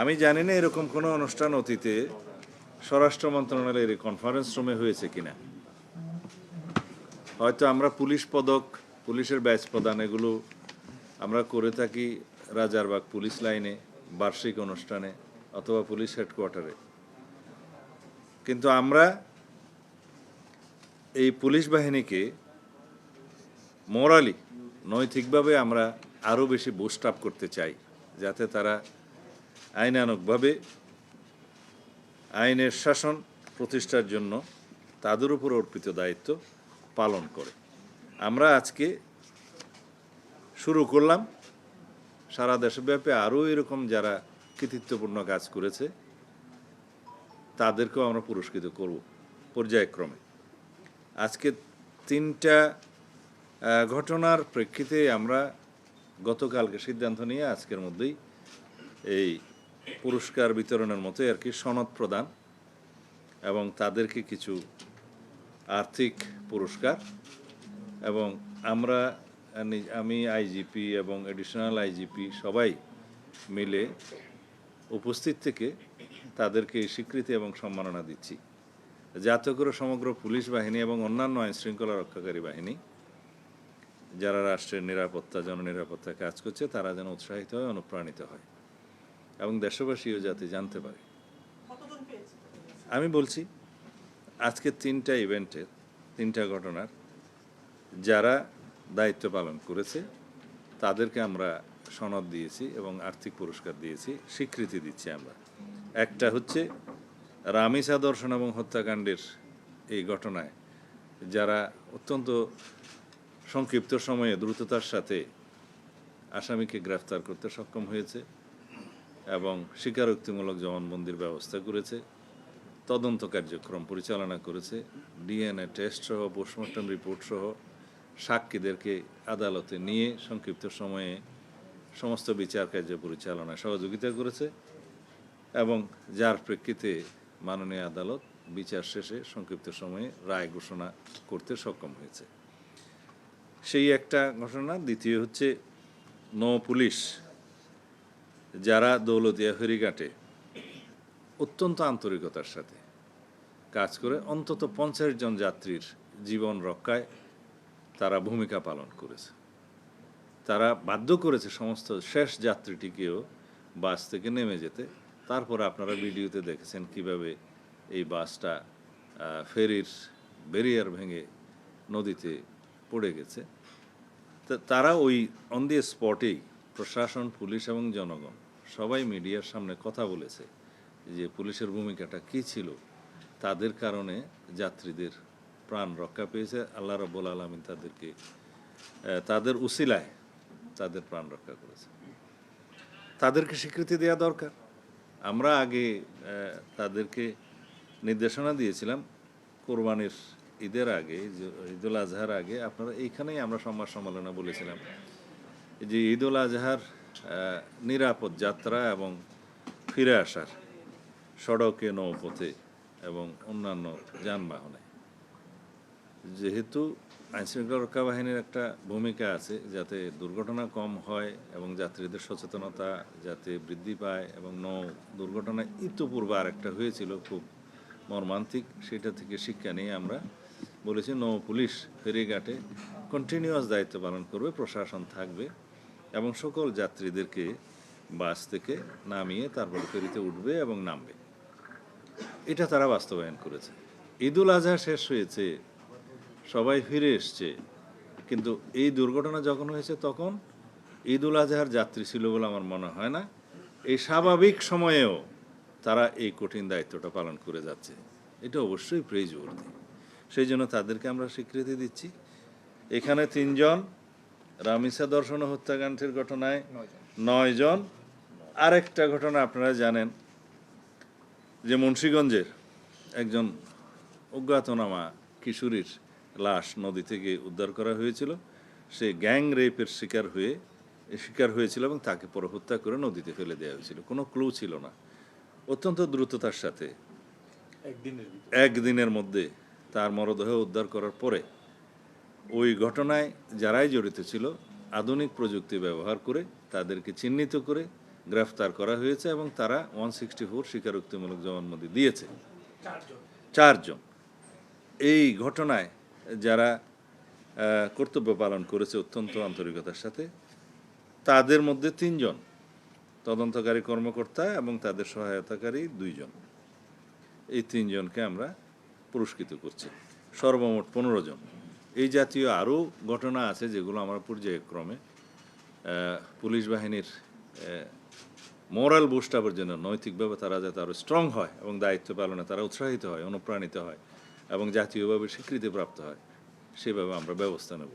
আমি জানি না এরকম কোনো অনুষ্ঠান অতীতে স্বরাষ্ট্র মন্ত্রণালয়ের কনফারেন্স রুমে হয়েছে কিনা। হয়তো আমরা পুলিশ পদক, পুলিশের ব্যাচ প্রদান এগুলো আমরা করে থাকি রাজারবাগ পুলিশ লাইনে, বার্ষিক অনুষ্ঠানে অথবা পুলিশ হেডকোয়ার্টারে। কিন্তু আমরা এই পুলিশ বাহিনীকে মোরালি, নৈতিকভাবে আমরা আরও বেশি বুস্ট আপ করতে চাই, যাতে তারা আইনানুগভাবে আইনের শাসন প্রতিষ্ঠার জন্য তাদের উপর অর্পিত দায়িত্ব পালন করে। আমরা আজকে শুরু করলাম, সারা দেশব্যাপী আরও এরকম যারা কৃতিত্বপূর্ণ কাজ করেছে তাদেরকেও আমরা পুরস্কৃত করব পর্যায়ক্রমে। আজকে 3টা ঘটনার প্রেক্ষিতে আমরা গতকালকে সিদ্ধান্ত নিয়ে আজকের মধ্যেই এই পুরস্কার বিতরণের মতো আর কি সনদ প্রদান এবং তাদেরকে কিছু আর্থিক পুরস্কার এবং আমি আইজিপি এবং এডিশনাল আইজিপি সবাই মিলে উপস্থিত থেকে তাদেরকে স্বীকৃতি এবং সম্মাননা দিচ্ছি, যাতে করে সমগ্র পুলিশ বাহিনী এবং অন্যান্য আইন শৃঙ্খলা রক্ষাকারী বাহিনী যারা রাষ্ট্রের নিরাপত্তা, জননিরাপত্তা কাজ করছে তারা যেন উৎসাহিত হয়, অনুপ্রাণিত হয় এবং দেশবাসীও যাতে জানতে পারে। আমি বলছি আজকে 3টা ইভেন্টের 3টা ঘটনার যারা দায়িত্ব পালন করেছে তাদেরকে আমরা সনদ দিয়েছি এবং আর্থিক পুরস্কার দিয়েছি, স্বীকৃতি দিচ্ছি আমরা। একটা হচ্ছে রামিসা দর্শন এবং হত্যাকাণ্ডের এই ঘটনায় যারা অত্যন্ত সংক্ষিপ্ত সময়ে দ্রুততার সাথে আসামিকে গ্রেফতার করতে সক্ষম হয়েছে এবং স্বীকারোক্তিমূলক জবানবন্দির ব্যবস্থা করেছে, তদন্ত কার্যক্রম পরিচালনা করেছে, ডিএনএ টেস্ট সহ পোস্টমর্টম রিপোর্ট সহ সাক্ষীদেরকে আদালতে নিয়ে সংক্ষিপ্ত সময়ে সমস্ত বিচার কার্য পরিচালনায় সহযোগিতা করেছে এবং যার প্রেক্ষিতে মাননীয় আদালত বিচার শেষে সংক্ষিপ্ত সময়ে রায় ঘোষণা করতে সক্ষম হয়েছে। সেই একটা ঘটনা। দ্বিতীয় হচ্ছে নৌ পুলিশ যারা দৌলতিয়া ফেরিঘাটে অত্যন্ত আন্তরিকতার সাথে কাজ করে অন্তত 50 জন যাত্রীর জীবন রক্ষায় তারা ভূমিকা পালন করেছে। তারা বাধ্য করেছে সমস্ত শেষ যাত্রীটিকেও বাস থেকে নেমে যেতে। তারপর আপনারা ভিডিওতে দেখেছেন কিভাবে এই বাসটা ফেরির ব্যারিয়ার ভেঙে নদীতে পড়ে গেছে। তারা ওই অন দি স্পটেই প্রশাসন, পুলিশ এবং জনগণ সবাই মিডিয়ার সামনে কথা বলেছে যে পুলিশের ভূমিকাটা কী ছিল। তাদের কারণে যাত্রীদের প্রাণ রক্ষা পেয়েছে। আল্লাহ রাব্বুল আলামিন তাদেরকে তাদের উসিলায় তাদের প্রাণ রক্ষা করেছে। তাদেরকে স্বীকৃতি দেওয়া দরকার। আমরা আগে তাদেরকে নির্দেশনা দিয়েছিলাম কোরবানির ঈদের আগে, ঈদুল আজহার আগে। আপনারা এইখানেই আমরা সংবাদ সম্মেলনে বলেছিলাম যে ঈদুল আজহার নিরাপদ যাত্রা এবং ফিরে আসার সড়কে, নৌপথে এবং অন্যান্য যানবাহনে, যেহেতু আইনশৃঙ্খলা রক্ষা বাহিনীর একটা ভূমিকা আছে যাতে দুর্ঘটনা কম হয় এবং যাত্রীদের সচেতনতা যাতে বৃদ্ধি পায় এবং নৌ দুর্ঘটনা ইতিপূর্বে আরেকটা হয়েছিল খুব মর্মান্তিক, সেটা থেকে শিক্ষা নিয়ে আমরা বলেছি নৌ পুলিশ ফেরিঘাটে কন্টিনিউয়াস দায়িত্ব পালন করবে, প্রশাসন থাকবে এবং সকল যাত্রীদেরকে বাস থেকে নামিয়ে তারপরে ফেরিতে উঠবে এবং নামবে। এটা তারা বাস্তবায়ন করেছে। ঈদুল আজহা শেষ হয়েছে, সবাই ফিরে এসছে, কিন্তু এই দুর্ঘটনা যখন হয়েছে তখন ঈদুল আজহার যাত্রী ছিল বলে আমার মনে হয় না। এই স্বাভাবিক সময়েও তারা এই কঠিন দায়িত্বটা পালন করে যাচ্ছে, এটা অবশ্যই প্রেইজওয়ার্দি। সেই জন্য তাদেরকে আমরা স্বীকৃতি দিচ্ছি। এখানে 3 জন, রামিসা দর্শন ও হত্যাকাণ্ডের ঘটনায় 9 জন। আরেকটা ঘটনা আপনারা জানেন যে মুন্সিগঞ্জের একজন অজ্ঞাতনামা কিশোরীর লাশ নদী থেকে উদ্ধার করা হয়েছিল। সে গ্যাং রেপের শিকার হয়েছিল এবং তাকে পরে হত্যা করে নদীতে ফেলে দেওয়া হয়েছিল। কোনো ক্লু ছিল না। অত্যন্ত দ্রুততার সাথে একদিনের মধ্যে তার মরদেহ উদ্ধার করার পরে ওই ঘটনায় যারাই জড়িত ছিল আধুনিক প্রযুক্তি ব্যবহার করে তাদেরকে চিহ্নিত করে গ্রেফতার করা হয়েছে এবং তারা 164 স্বীকারোক্তিমূলক জবানবন্দি দিয়েছে। 4 জন। এই ঘটনায় যারা কর্তব্য পালন করেছে অত্যন্ত আন্তরিকতার সাথে, তাদের মধ্যে 3 জন তদন্তকারী কর্মকর্তা এবং তাদের সহায়তাকারী 2 জন। এই 3 জনকে আমরা পুরস্কৃত করছি, সর্বমোট 15 জন। এই জাতীয় আরও ঘটনা আছে যেগুলো আমরা পর্যায়ক্রমে পুলিশ বাহিনীর মোরাল বুস্ট আপের জন্য, নৈতিকভাবে তারা যাতে আরও স্ট্রং হয় এবং দায়িত্ব পালনে তারা উৎসাহিত হয়, অনুপ্রাণিত হয় এবং জাতীয়ভাবে স্বীকৃতিপ্রাপ্ত হয়, সেভাবে আমরা ব্যবস্থা নেব।